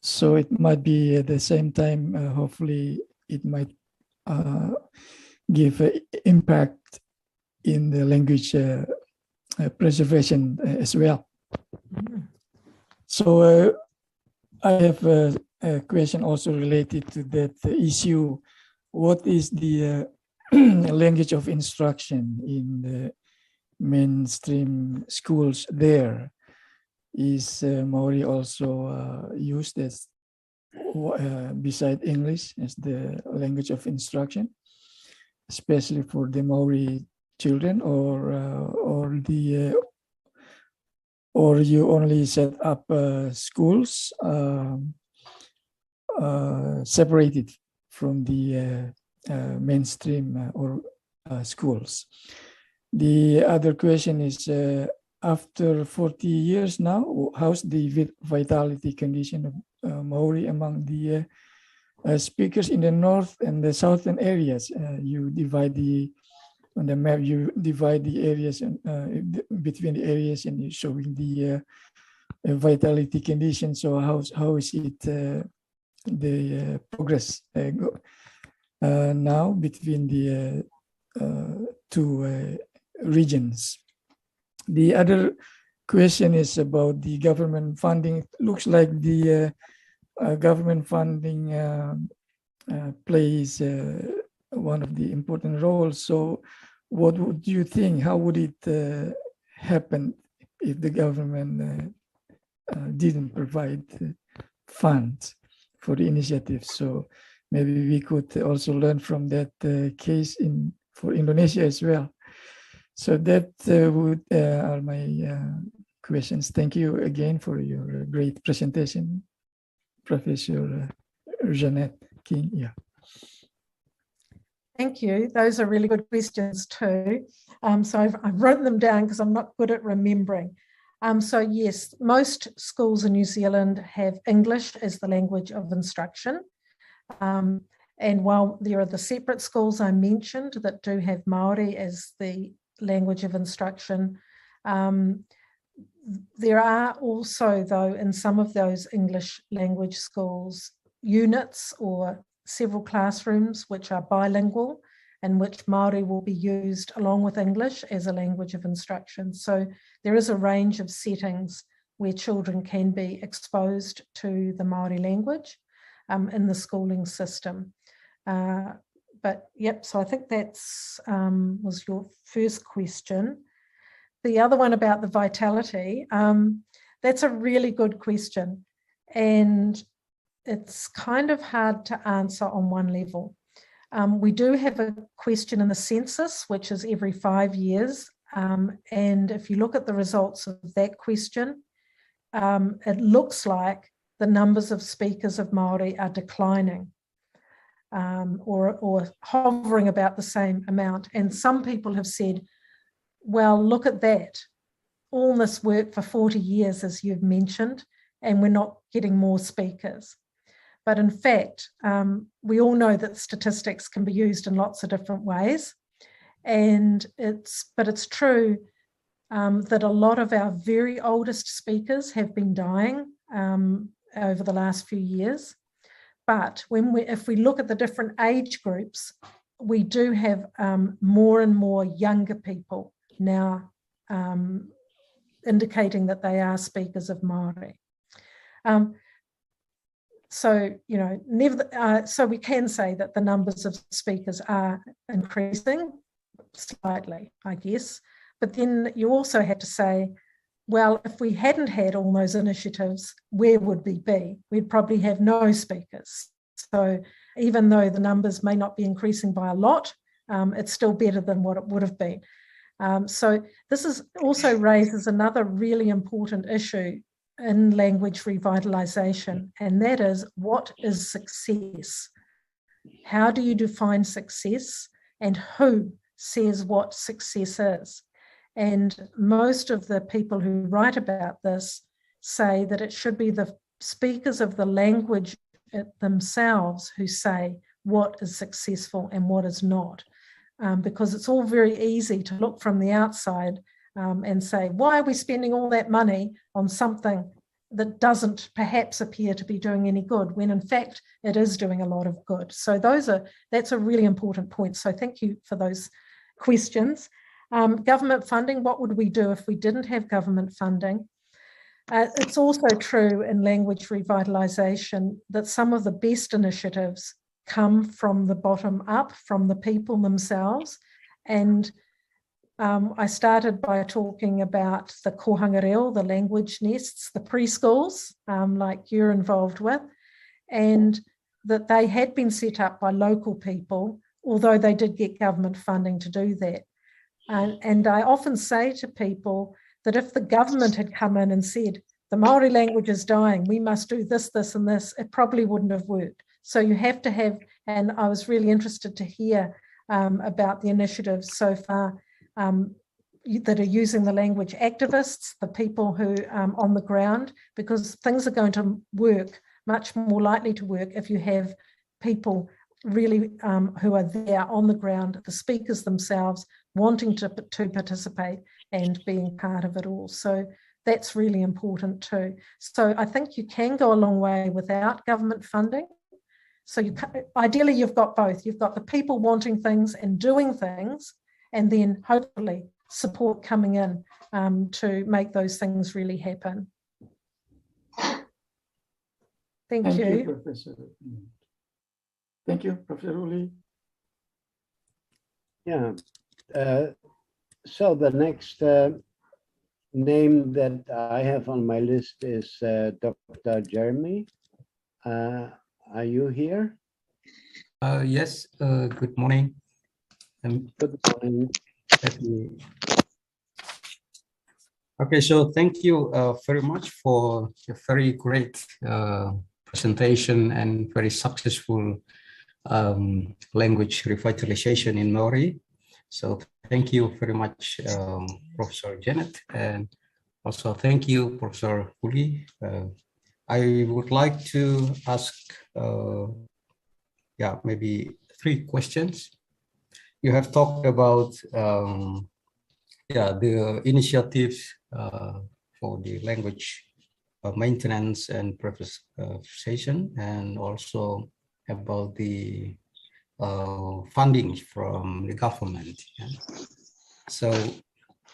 so it might be at the same time, hopefully it might give impact in the language preservation as well. So I have a question also related to that issue. What is the language of instruction in the mainstream schools there? Is Maori also used as beside English as the language of instruction, especially for the Maori children, or you only set up schools separated from the mainstream or schools? The other question is, after 40 years now, how's the vitality condition of Maori among the speakers in the north and the southern areas? You divide on the map, you divide the areas between the areas, and you're showing the vitality condition. So how is it the progress now between the two regions? The other question is about the government funding. It looks like the government funding plays one of the important roles. So what would you think? How would it happen if the government didn't provide funds for the initiative? So maybe we could also learn from that case for Indonesia as well. So that are my questions. Thank you again for your great presentation, Professor Janet King. Yeah. Thank you. Those are really good questions too. So I've written them down because I'm not good at remembering. So yes, most schools in New Zealand have English as the language of instruction. And while there are the separate schools I mentioned that do have Maori as the language of instruction, there are also, though, in some of those English language schools, units or several classrooms which are bilingual, in which Maori will be used along with English as a language of instruction. So there is a range of settings where children can be exposed to the Maori language in the schooling system. But yep, so I think that's was your first question. The other one about the vitality, that's a really good question. And it's kind of hard to answer on one level. We do have a question in the census, which is every 5 years. And if you look at the results of that question, it looks like the numbers of speakers of Maori are declining or hovering about the same amount. And some people have said, well, look at that. All this work for 40 years, as you've mentioned, and we're not getting more speakers. But in fact, we all know that statistics can be used in lots of different ways. And it's true that a lot of our very oldest speakers have been dying over the last few years. But if we look at the different age groups, we do have more and more younger people now indicating that they are speakers of Maori. So, you know, so we can say that the numbers of speakers are increasing slightly, I guess. But then you also had to say, well, if we hadn't had all those initiatives, where would we be? We'd probably have no speakers. So even though the numbers may not be increasing by a lot, it's still better than what it would have been. So this also raises another really important issue in language revitalisation, and that is, what is success? How do you define success, and who says what success is? And most of the people who write about this say that it should be the speakers of the language themselves who say what is successful and what is not. Because it's all very easy to look from the outside and say, why are we spending all that money on something that doesn't perhaps appear to be doing any good, when in fact it is doing a lot of good? So that's a really important point. So thank you for those questions. Government funding, what would we do if we didn't have government funding? It's also true in language revitalisation that some of the best initiatives come from the bottom up, from the people themselves. And I started by talking about the kohanga reo, the language nests, the preschools, like you're involved with, and that they had been set up by local people, although they did get government funding to do that. And I often say to people that if the government had come in and said, the Maori language is dying, we must do this, this, and this, it probably wouldn't have worked. So you have to have, and I was really interested to hear about the initiatives so far that are using the language activists, the people who on the ground, because things are going to work, much more likely to work if you have people really who are there on the ground, the speakers themselves wanting to participate and being part of it all. So that's really important too. So I think you can go a long way without government funding. So ideally you've got both. You've got the people wanting things and doing things, and then hopefully support coming in to make those things really happen. Thank you. Professor. Thank you, Professor Uli. Yeah. So the next name that I have on my list is Dr. Jeremy. Are you here? Yes, good morning. Good morning. Okay, so thank you very much for a very great presentation and very successful language revitalization in Maori. So thank you very much, Professor Janet, and Also, thank you, Professor Uli. I would like to ask, maybe 3 questions. You have talked about, the initiatives for the language maintenance and professionalization, and also about the funding from the government. Yeah. So,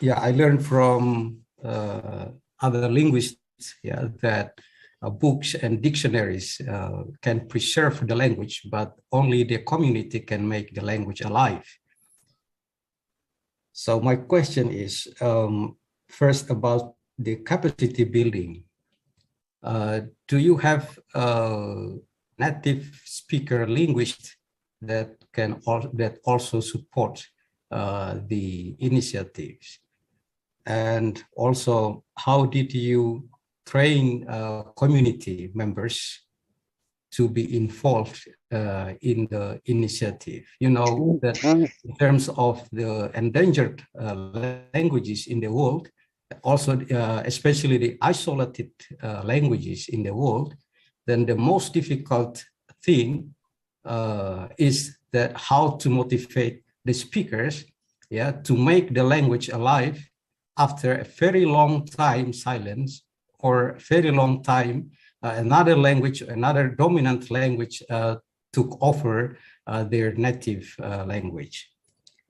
I learned from other linguists, that books and dictionaries can preserve the language, but only the community can make the language alive. So my question is, first about the capacity building. Do you have native speaker linguists that also support the initiatives? And also, how did you train community members to be involved in the initiative? You know that in terms of the endangered languages in the world, also especially the isolated languages in the world, then the most difficult thing is that how to motivate the speakers, to make the language alive after a very long time silence, or very long time another language, another dominant language took over their native language.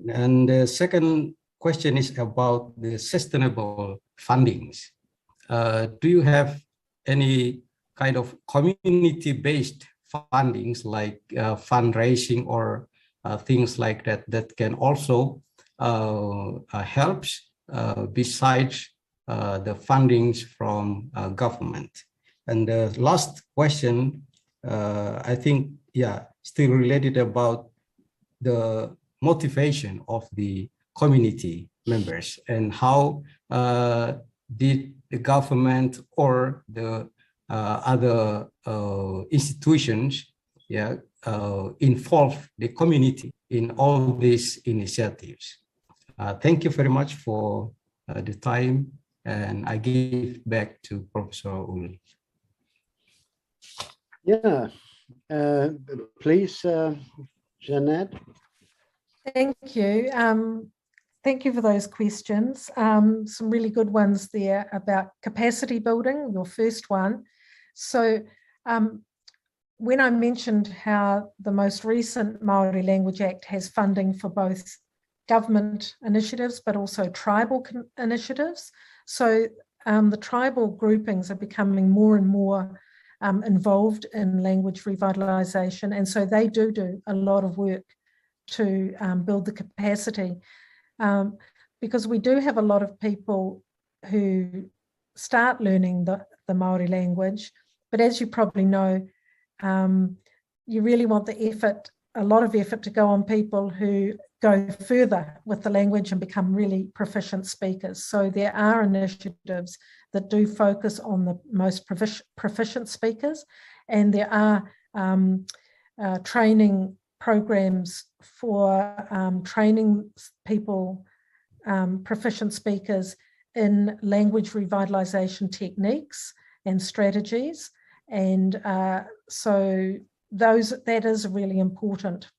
And the second question is about the sustainable fundings. Do you have any kind of community-based fundings, like fundraising or things like that, that can also help besides the fundings from government? And the last question, I think, still related about the motivation of the community members, and how did the government or the other institutions involve the community in all these initiatives? Thank you very much for the time, and I give back to Professor Uli. Yeah, please, Jeanette. Thank you. Thank you for those questions. Some really good ones there about capacity building, your first one. So when I mentioned how the most recent Maori Language Act has funding for both government initiatives, but also tribal initiatives. So the tribal groupings are becoming more and more involved in language revitalisation. And so they do a lot of work to build the capacity, because we do have a lot of people who start learning the Maori language, but as you probably know, you really want a lot of effort to go on people who go further with the language and become really proficient speakers. So there are initiatives that do focus on the most proficient speakers, and there are training programs for training people, proficient speakers, in language revitalisation techniques and strategies. And so that is a really important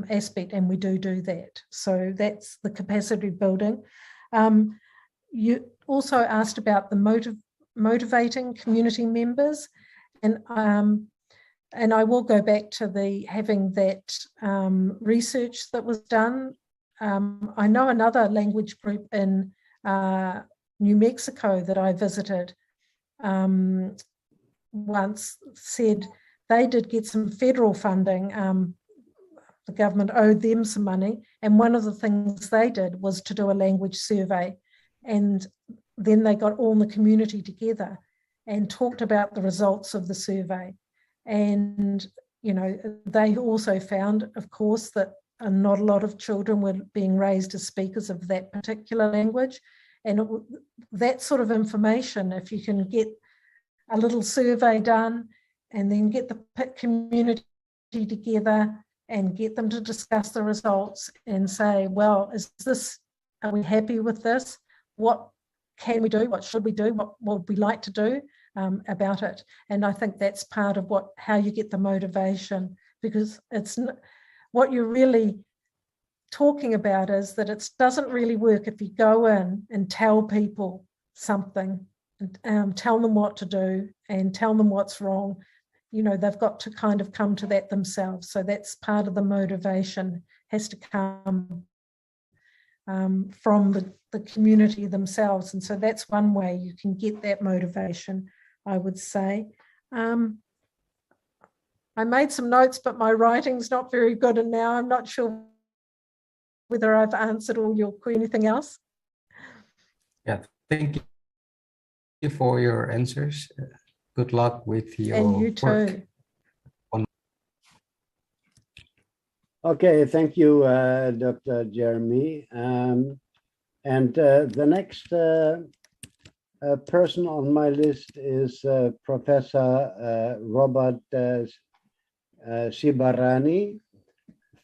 aspect, and we do that. So that's the capacity building. You also asked about the motivating community members, and I will go back to having that research that was done. I know another language group in New Mexico that I visited once said they did get some federal funding. The government owed them some money, and one of the things they did was to do a language survey, and then they got all the community together and talked about the results of the survey. And they also found, of course, that not a lot of children were being raised as speakers of that particular language. And that sort of information, if you can get a little survey done and then get the community together and get them to discuss the results and say, well, are we happy with this? What can we do, what should we do, what would we like to do about it. And I think that's part of how you get the motivation, because it's what you're really talking about is that it doesn't really work if you go in and tell people something, and tell them what to do and tell them what's wrong. You know, they've got to kind of come to that themselves. So that's part of the motivation, has to come from the community themselves. And so that's one way you can get that motivation, I would say. I made some notes, but my writing's not very good, and now I'm not sure whether I've answered all your questions. Anything else? Yeah, thank you for your answers. Good luck with your And you too. work. Okay, thank you, Dr. Jeremy. And the next person on my list is Professor Robert Sibarani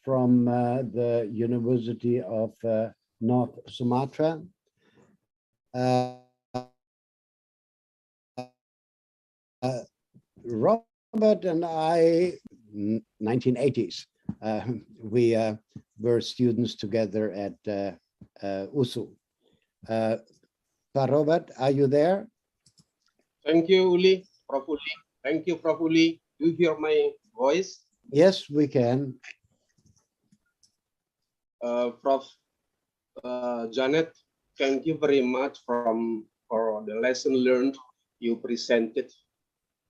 from the University of North Sumatra. Robert and I, 1980s, we were students together at USU. Robert, are you there? Thank you, Uli, Prof. Uli. Thank you, Prof. Uli. Do you hear my voice? Yes, we can. Prof. Janet, thank you very much for the lesson learned you presented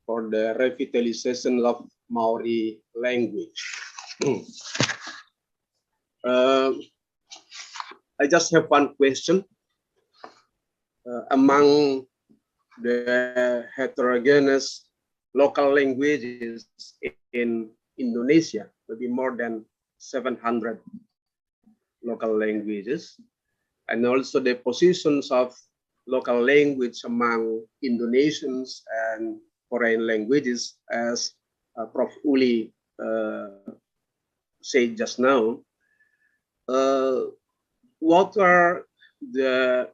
for the revitalization of Maori language. I just have one question. Among the heterogeneous local languages in Indonesia, maybe more than 700 local languages, and also the positions of local language among Indonesians and foreign languages, as Prof. Uli said just now. What are the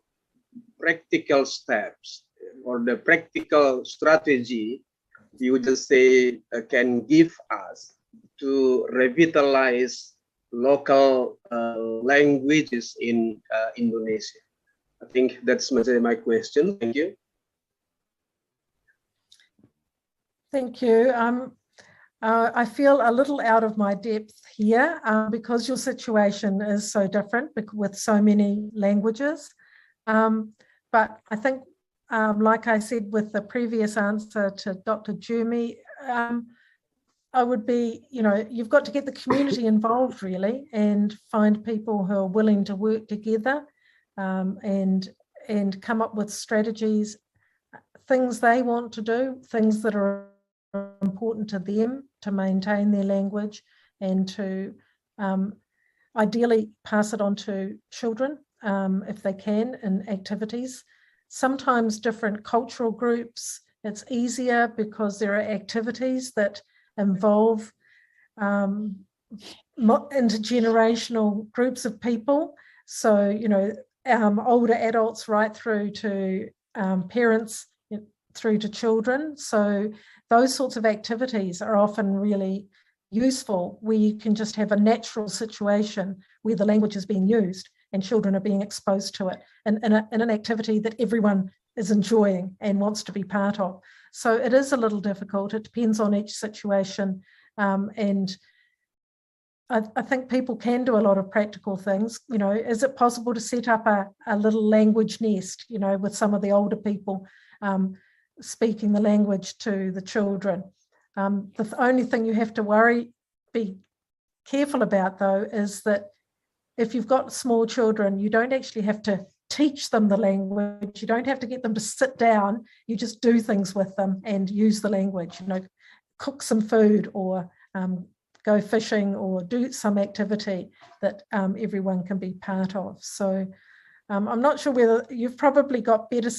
practical steps or the practical strategy you just say can give us to revitalize local languages in Indonesia? I think that's my question. Thank you. Thank you. I feel a little out of my depth here because your situation is so different with so many languages. But I think, like I said with the previous answer to Dr. Jeremy, I would be, you've got to get the community involved really and find people who are willing to work together and come up with strategies, things they want to do, things that are important to them to maintain their language and to ideally pass it on to children if they can in activities. Sometimes different cultural groups, it's easier because there are activities that involve intergenerational groups of people. So, older adults right through to parents, through to children. So those sorts of activities are often really useful, where you can just have a natural situation where the language is being used and children are being exposed to it in an activity that everyone is enjoying and wants to be part of. So it is a little difficult. It depends on each situation. And I think people can do a lot of practical things. Is it possible to set up a little language nest, with some of the older people speaking the language to the children? The only thing you have to be careful about though, is that if you've got small children, you don't actually have to teach them the language. You don't have to get them to sit down. You just do things with them and use the language, cook some food or go fishing or do some activity that everyone can be part of. So I'm not sure whether you've probably got better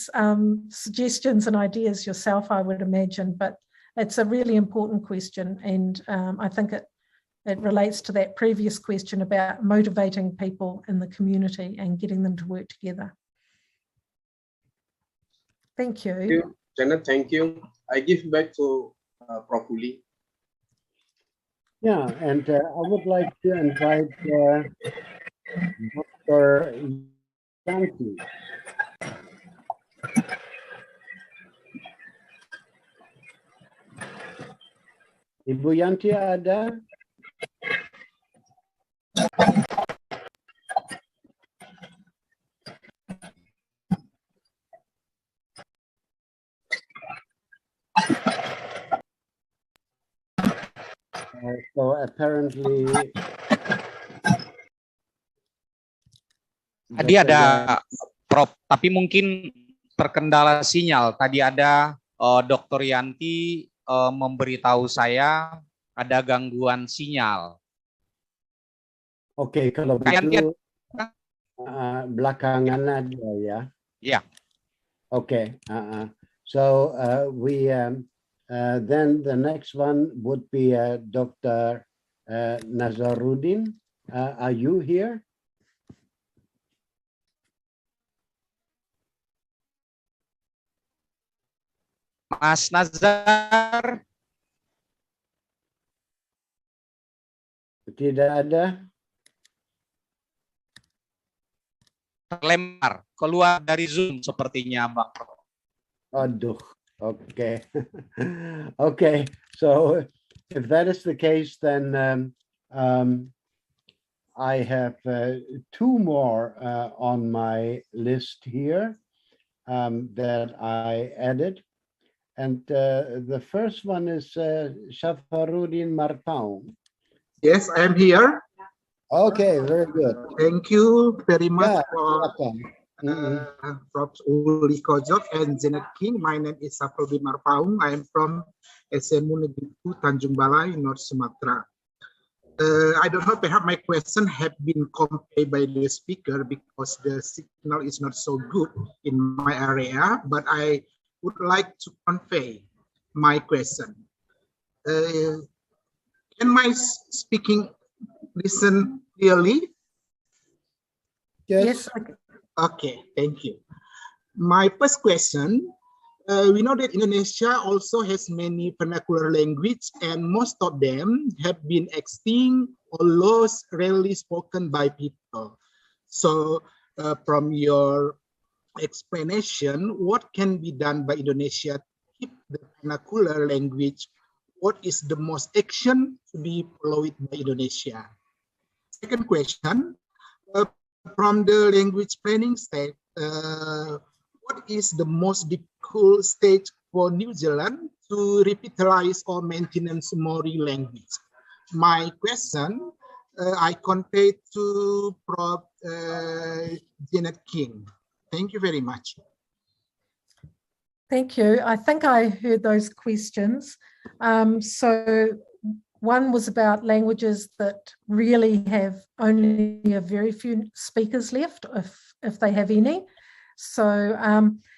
suggestions and ideas yourself, I would imagine, but it's a really important question. And I think it relates to that previous question about motivating people in the community and getting them to work together. Thank you. Thank you, Janet. Thank you. I give back to Prof. Uli. Yeah, and I would like to invite Dr. Yanti. Ibu Yanti ada? So apparently tadi ada Prof, tapi mungkin terkendala sinyal. Tadi ada Dr. Yanti memberitahu saya ada gangguan sinyal. Oke, kalau begitu belakangan aja ya. Ya. Okay. So we then the next one would be Dr. Nazaruddin. Are you here? Mas Nazar. Tidak ada. Terlempar keluar dari Zoom sepertinya, Bang. Aduh. Okay. Okay. So if that is the case, then I have two more on my list here that I added. And the first one is Shafaruddin Marpaung. Yes, I am here. Okay, very good. Thank you very much for Prof. Uli Kojok and Janet King. My name is Shafaruddin Marpaung. I am from SMU Negeri 2 Tanjung Balai, North Sumatra. I don't know, perhaps my question have been conveyed by the speaker because the signal is not so good in my area, but I would like to convey my question. Can my speaking listen clearly? Yes. Okay, thank you. My first question, we know that Indonesia also has many vernacular language and most of them have been extinct or lost, rarely spoken by people. So from your explanation, what can be done by Indonesia to keep the vernacular language? What is the most action to be followed by Indonesia? Second question, from the language planning stage, what is the most difficult stage for New Zealand to revitalize or maintain Maori language? My question, I convey to Prof. Janet King. Thank you very much. Thank you. I think I heard those questions. So one was about languages that really have only a very few speakers left, if they have any. So